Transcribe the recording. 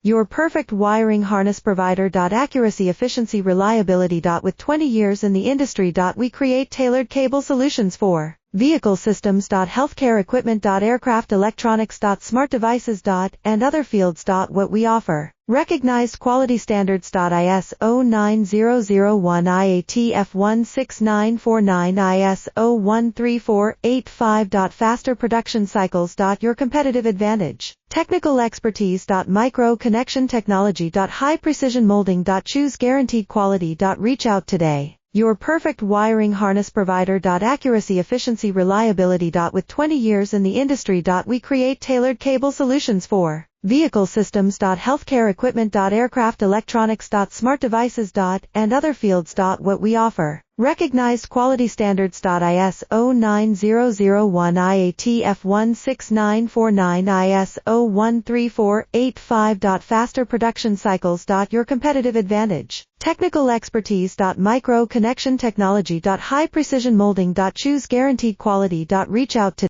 Your perfect wiring harness provider. Accuracy, efficiency, reliability. With 20 years in the industry. We create tailored cable solutions for vehicle systems. Healthcare equipment. Aircraft electronics. Smart devices. And other fields. What we offer. Recognized quality standards. ISO 9001 IATF 16949 ISO 13485. Faster production cycles. Your competitive advantage. Technical expertise. Micro connection technology. High precision molding. Choose guaranteed quality. Reach out today. Your perfect wiring harness provider. Accuracy, efficiency, reliability. With 20 years in the industry. We create tailored cable solutions for vehicle systems. Healthcare equipment. Aircraft electronics. Smart devices. And other fields. What we offer. Recognized quality standards. ISO 9001 IATF 16949 ISO 13485. Faster production cycles. Your competitive advantage. Technical expertise. Micro connection technology. High precision molding. Choose guaranteed quality. Reach out to